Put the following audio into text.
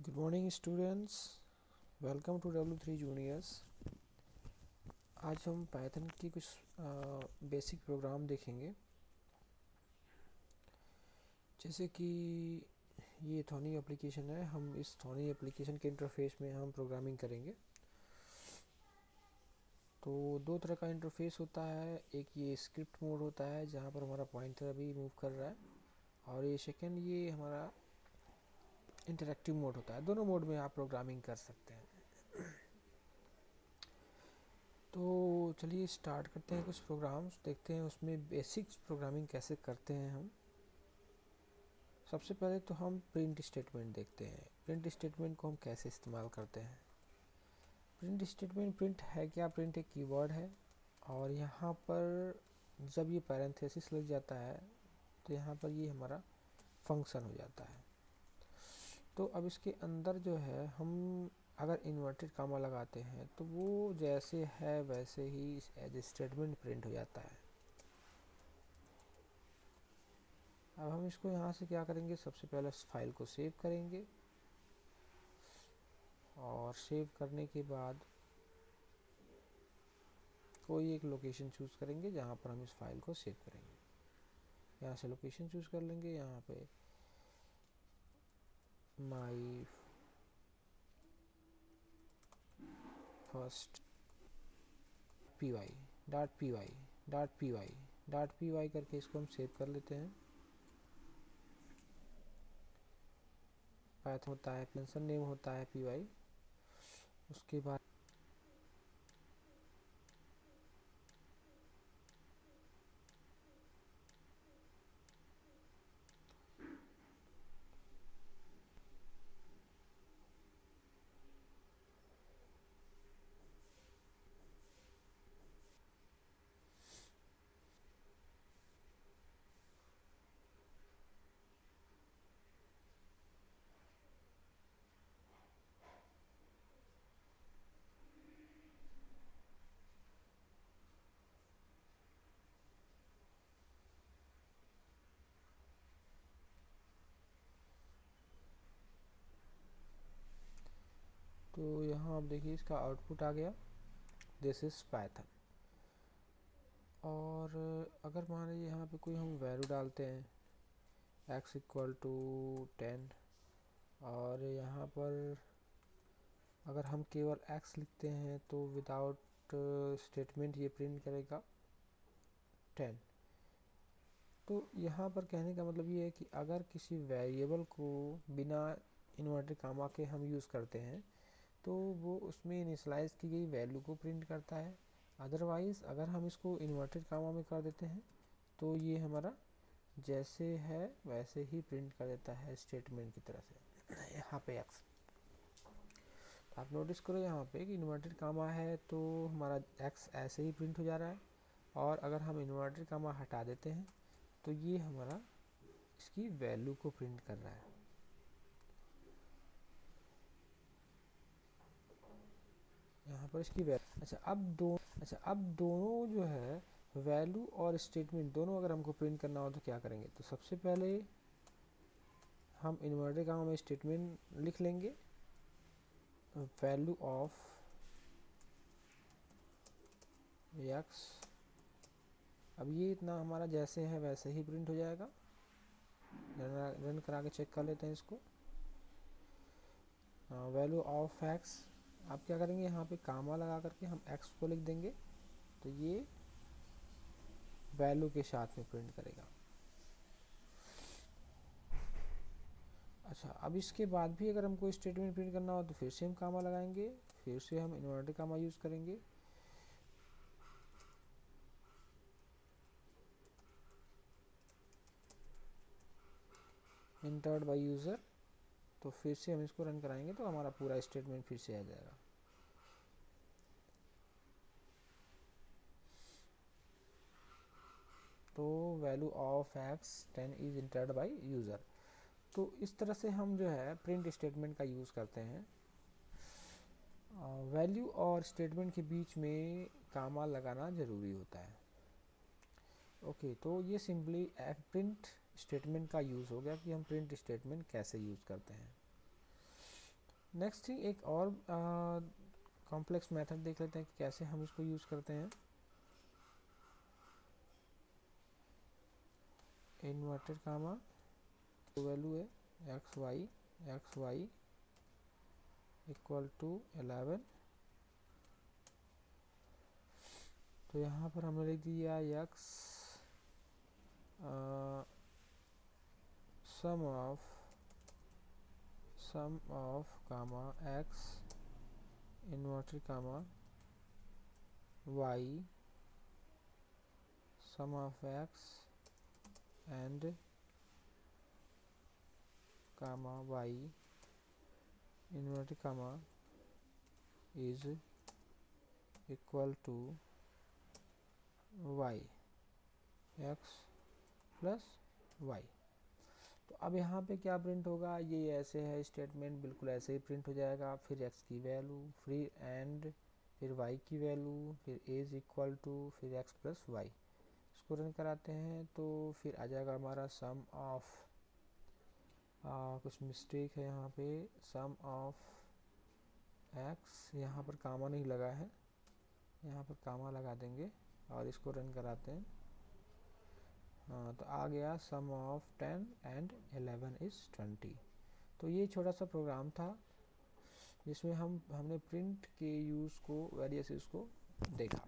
Good morning students, welcome to W3 juniors. आज हम Python की कुछ बेसिक प्रोग्राम देखेंगे। जैसे कि ये थॉनी एप्लीकेशन है, हम इस थॉनी एप्लीकेशन के इंटरफेस में हम प्रोग्रामिंग करेंगे। तो दो तरह का इंटरफेस होता है, एक ये स्क्रिप्ट मोड होता है जहाँ पर हमारा पॉइंटर अभी मूव कर रहा है, और ये सेकंड ये हमारा इंटरैक्टिव मोड होता है। दोनों मोड में आप प्रोग्रामिंग कर सकते हैं। तो चलिए स्टार्ट करते हैं, कुछ प्रोग्राम्स देखते हैं उसमें बेसिक्स प्रोग्रामिंग कैसे करते हैं हम। सबसे पहले तो हम प्रिंट स्टेटमेंट देखते हैं। प्रिंट स्टेटमेंट को हम कैसे इस्तेमाल करते हैं। प्रिंट स्टेटमेंट, प्रिंट है क्या? प्रिंट एक कीवर्ड है, और यहाँ पर जब ये पैरेंथेसिस लग जाता है तो यहाँ पर ये हमारा फंक्शन हो जाता है। तो अब इसके अंदर जो है हम अगर इन्वर्टेड कामा लगाते हैं तो वो जैसे है वैसे ही एज स्टेटमेंट प्रिंट हो जाता है। अब हम इसको यहाँ से क्या करेंगे, सबसे पहले इस फाइल को सेव करेंगे, और सेव करने के बाद कोई एक लोकेशन चूज़ करेंगे जहाँ पर हम इस फाइल को सेव करेंगे। यहाँ से लोकेशन चूज़ कर लेंगे, यहाँ पे माई फर्स्ट py करके इसको हम सेव कर लेते हैं। पाइथन होता है, फंक्शन नेम होता है py। उसके बाद तो यहाँ आप देखिए इसका आउटपुट आ गया, दिस इज़ पाइथन। और अगर मान लीजिए यहाँ पे कोई हम वैल्यू डालते हैं x इक्वल टू 10, और यहाँ पर अगर हम केवल x लिखते हैं तो विदाउट स्टेटमेंट ये प्रिंट करेगा 10। तो यहाँ पर कहने का मतलब ये है कि अगर किसी वेरिएबल को बिना इन्वर्टेड कामा के हम यूज़ करते हैं तो वो उसमें इनिशलाइज की गई वैल्यू को प्रिंट करता है। अदरवाइज़ अगर हम इसको इन्वर्टेड कामा में कर देते हैं तो ये हमारा जैसे है वैसे ही प्रिंट कर देता है स्टेटमेंट की तरह से। यहाँ पे x, आप नोटिस करो यहाँ पे कि इन्वर्टेड कामा है तो हमारा x ऐसे ही प्रिंट हो जा रहा है, और अगर हम इन्वर्टेड कामा हटा देते हैं तो ये हमारा इसकी वैल्यू को प्रिंट कर रहा है। यहाँ पर इसकी वैल्यू। अच्छा, अब दोनों जो है वैल्यू और स्टेटमेंट दोनों अगर हमको प्रिंट करना हो तो क्या करेंगे, तो सबसे पहले हम इन्वर्टेड कामा में स्टेटमेंट लिख लेंगे, वैल्यू ऑफ x। अब ये इतना हमारा जैसे है वैसे ही प्रिंट हो जाएगा। रन करा के चेक कर लेते हैं इसको। वैल्यू ऑफ x, आप क्या करेंगे यहाँ पे कामा लगा करके हम x को लिख देंगे, तो ये वैल्यू के साथ में प्रिंट करेगा। अच्छा, अब इसके बाद भी अगर हमको स्टेटमेंट प्रिंट करना हो तो फिर से हम कामा लगाएंगे, फिर से हम इन्वर्टेड कामा यूज़ करेंगे। इंटर्ड बाय यूज़र, तो फिर से हम इसको रन कराएंगे तो हमारा पूरा स्टेटमेंट फिर से आ जाएगा। तो value of x 10 is entered by user. तो इस तरह से हम जो है प्रिंट स्टेटमेंट का यूज़ करते हैं। वैल्यू और स्टेटमेंट के बीच में कामा लगाना ज़रूरी होता है। ओके, तो ये सिंपली प्रिंट स्टेटमेंट का यूज़ हो गया कि हम प्रिंट स्टेटमेंट कैसे यूज़ करते हैं। नेक्स्ट थिंग एक और कॉम्प्लेक्स मेथड देख लेते हैं कि कैसे हम इसको यूज़ करते हैं। इन्वर्टेड कामा वैल्यू है एक्स वाई इक्वल टू 11। तो यहाँ पर हमने लिख दिया x sum of comma x inverted comma y sum of x and comma y inverted comma is equal to y x plus y. तो अब यहाँ पे क्या प्रिंट होगा, ये ऐसे है स्टेटमेंट, बिल्कुल ऐसे ही प्रिंट हो जाएगा। फिर x की वैल्यू, फिर एंड, फिर y की वैल्यू, फिर a इज इक्वल टू, फिर x प्लस वाई। इसको रन कराते हैं तो फिर आ जाएगा हमारा सम ऑफ, कुछ मिस्टेक है यहाँ पे, सम ऑफ x, यहाँ पर कामा नहीं लगा है, यहाँ पर कामा लगा देंगे और इसको रन कराते हैं। हाँ, तो आ गया सम ऑफ 10 एंड 11 इज़ 20। तो ये छोटा सा प्रोग्राम था जिसमें हमने प्रिंट के यूज़ को, वेरियस यूज़ को देखा।